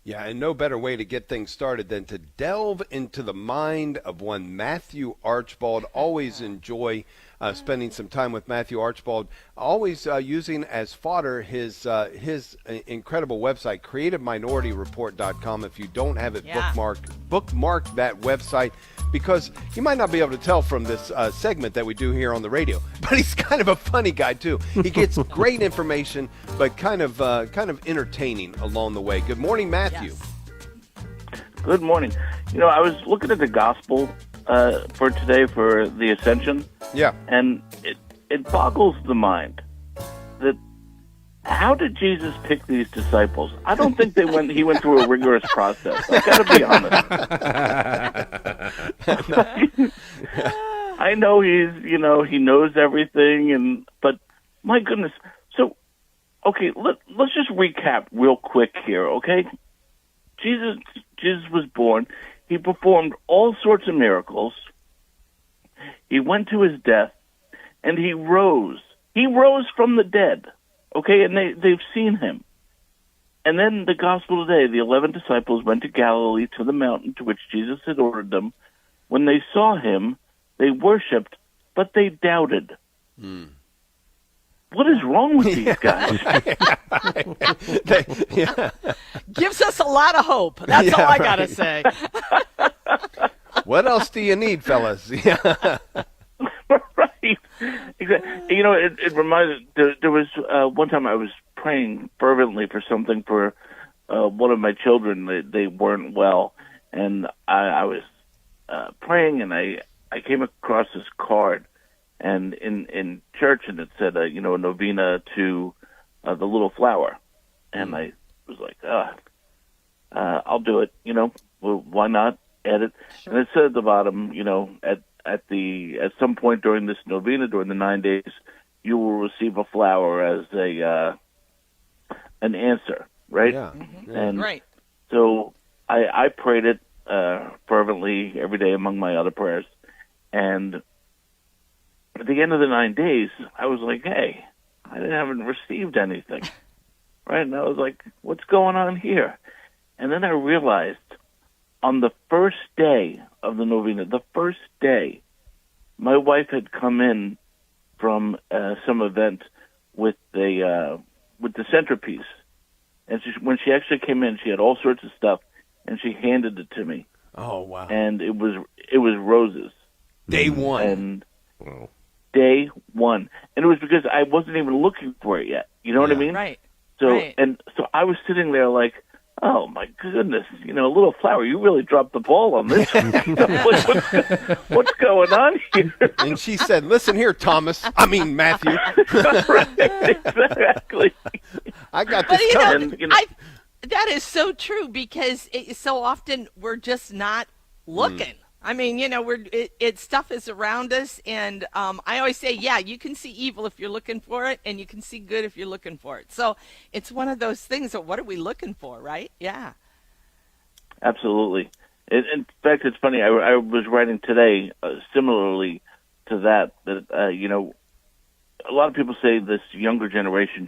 Yeah, and no better way to get things started than to delve into the mind of one Matthew Archbold. Always enjoy spending some time with Matthew Archbold. Always using as fodder his incredible website, CreativeMinorityReport.com. If you don't have it bookmark that website, because you might not be able to tell from this segment that we do here on the radio, but he's kind of a funny guy too. He gets great information, but kind of entertaining along the way. Good morning, Matthew. Yes. Good morning. I was looking at the gospel for today for the Ascension. Yeah. And it boggles the mind that how did Jesus pick these disciples? I don't think he went through a rigorous process. I've got to be honest. I know he knows everything, but my goodness. So, okay, let's just recap real quick here, okay? Jesus was born. He performed all sorts of miracles. He went to his death, and he rose. He rose from the dead, okay? And they've seen him. And then the gospel today, the 11 disciples went to Galilee to the mountain to which Jesus had ordered them. When they saw him, they worshipped, but they doubted. What is wrong with these guys? Gives us a lot of hope. That's all I got to say. What else do you need, fellas? Right. Exactly. It reminded, there was one time I was praying fervently for something for one of my children. They weren't well, and I was praying, and I came across this card, and in church, and it said, a novena to the little flower, and I was like, I'll do it. Well, why not? Add it. Sure. And it said at the bottom, at some point during this novena, during the 9 days, you will receive a flower as an answer, right? Yeah. Mm-hmm. And right. So I prayed it fervently every day among my other prayers, and at the end of the 9 days, I was like, hey, I haven't received anything, right? And I was like, what's going on here? And then I realized on the first day of the novena, my wife had come in from some event with the centerpiece, and when she actually came in, she had all sorts of stuff, and she handed it to me. Oh wow! And it was roses. Day one. And day one, and it was because I wasn't even looking for it yet. You know what I mean? Right. So right. And so I was sitting there like, oh my goodness, a little flower, you really dropped the ball on this one. What's going on here? And she said, listen here, Matthew. Right, exactly. I got this But covered. that is so true, because so often we're just not looking. I mean, stuff is around us, and I always say, you can see evil if you're looking for it, and you can see good if you're looking for it. So it's one of those things of what are we looking for, right? Yeah. Absolutely. In fact, it's funny. I was writing today similarly to that. A lot of people say this younger generation,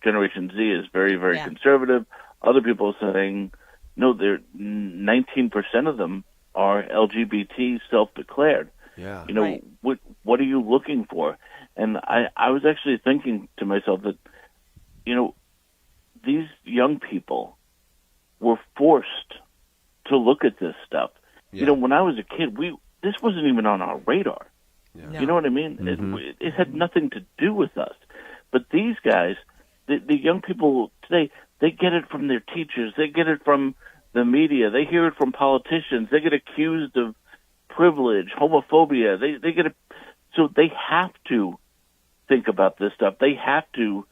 Generation Z, is very, very conservative. Other people are saying, no, 19% of them are LGBT self-declared. Yeah. Right. What are you looking for? And I was actually thinking to myself that, these young people were forced to look at this stuff. Yeah. When I was a kid, this wasn't even on our radar. Yeah. No. You know what I mean? Mm-hmm. It had nothing to do with us. But these guys, the young people today, they get it from their teachers. They get it from the media. They hear it from politicians. They get accused of privilege, homophobia. They get so they have to think about this stuff. They have to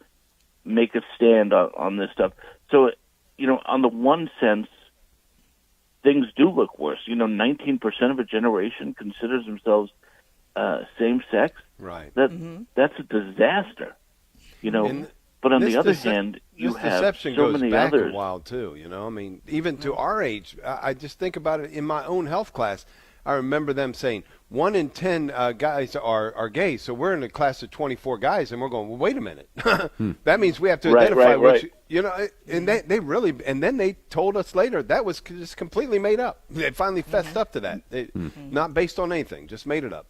make a stand on this stuff. So, on the one sense, things do look worse. 19% of a generation considers themselves same-sex. Right. That's a disaster. But on the other hand, you have deception so goes many back others. a while too. Even to our age, I just think about it in my own health class. I remember them saying 1 in 10 guys are gay. So we're in a class of 24 guys, and we're going, well, wait a minute. That means we have to identify which, you know, and they really, and then they told us later that was just completely made up. They finally fessed up to that. Not based on anything, just made it up.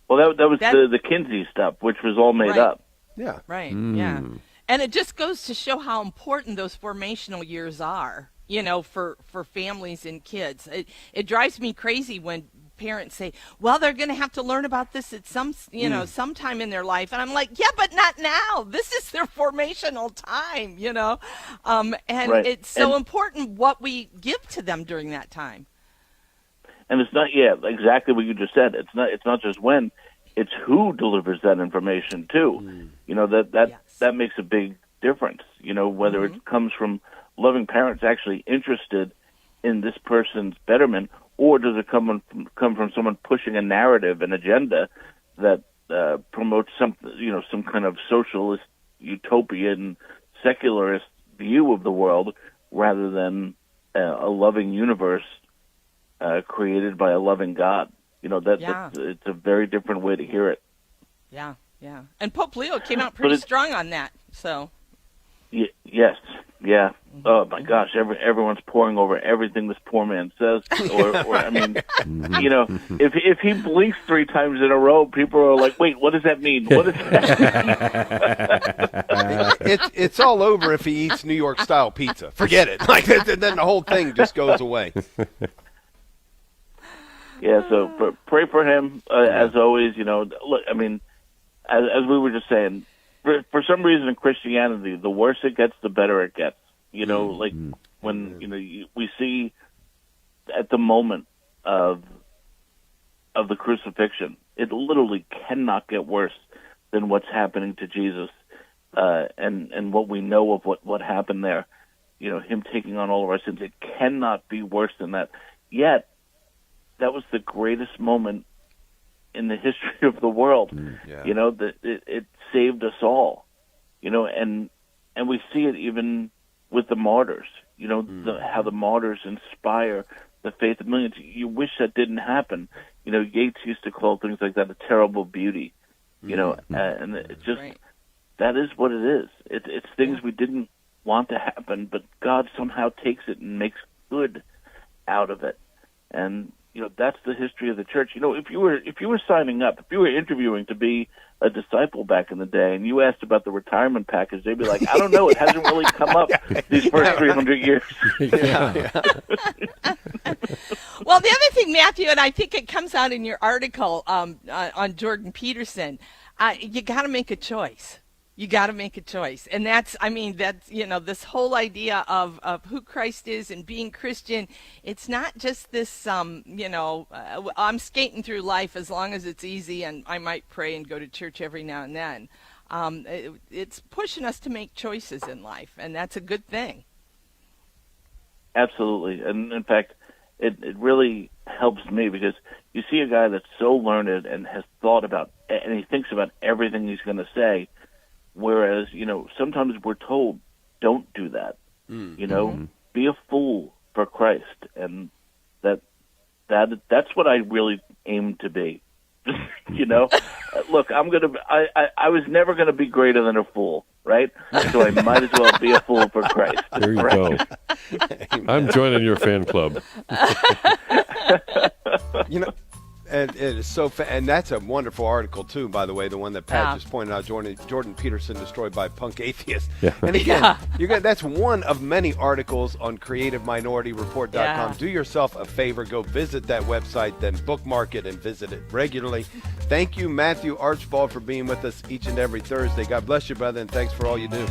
Well, that was the Kinsey stuff, which was all made up. Yeah. Right, yeah. And it just goes to show how important those formational years are, you know, for families and kids. It drives me crazy when parents say, well, they're going to have to learn about this at sometime in their life. And I'm like, yeah, but not now. This is their formational time, you know. And it's so important what we give to them during that time. And it's not, exactly what you just said. It's not just when, it's who delivers that information too. You know, that makes a big difference. You know, whether it comes from loving parents actually interested in this person's betterment, or does it come from someone pushing a narrative, an agenda that promotes some kind of socialist, utopian, secularist view of the world, rather than a loving universe created by a loving God. You know, it's a very different way to hear it. Yeah, yeah. And Pope Leo came out pretty strong on that. So. Yes, yeah. Oh my gosh, everyone's poring over everything this poor man says. Or I mean, you know, if he blinks 3 times in a row, people are like, "Wait, what does that mean? What does that mean?" It's all over if he eats New York style pizza. Forget it. Like then the whole thing just goes away. Yeah, so pray for him, as always. You know, look, I mean, as we were just saying, for some reason in Christianity, the worse it gets, the better it gets. You know, like when, you know, we see at the moment of the crucifixion, it literally cannot get worse than what's happening to Jesus, and what we know of what happened there. You know, him taking on all of our sins, it cannot be worse than that. Yet, that was the greatest moment in the history of the world. You know, that it saved us all. You know, and we see it even with the martyrs. You know, how the martyrs inspire the faith of millions. You wish that didn't happen. You know, Yeats used to call things like that a terrible beauty. You know, and it just that is what it is. It's things we didn't want to happen, but God somehow takes it and makes good out of it. And you know, that's the history of the church. You know, if you were signing up, if you were interviewing to be a disciple back in the day, and you asked about the retirement package, they'd be like, I don't know, it hasn't really come up these first 300 years. Well, the other thing, Matthew, and I think it comes out in your article on Jordan Peterson, you got to make a choice. You got to make a choice. And that's, you know, this whole idea of who Christ is and being Christian, it's not just this, you know, I'm skating through life as long as it's easy and I might pray and go to church every now and then. It's pushing us to make choices in life, and that's a good thing. Absolutely. And in fact, it really helps me because you see a guy that's so learned and has thought about, and he thinks about everything he's going to say. Whereas, you know, sometimes we're told, don't do that. You know, be a fool for Christ. And that's what I really aim to be. You know, look, I was never going to be greater than a fool, right? So I might as well be a fool for Christ. There you go. I'm joining your fan club. You know, and it is so and that's a wonderful article too, by the way, the one that Pat just pointed out, Jordan Peterson destroyed by punk atheists. And again, that's one of many articles on creativeminorityReport.com. Do yourself a favor, go visit that website, then bookmark it and visit it regularly. Thank you, Matthew Archbold, for being with us each and every Thursday. God bless you, brother, and thanks for all you do.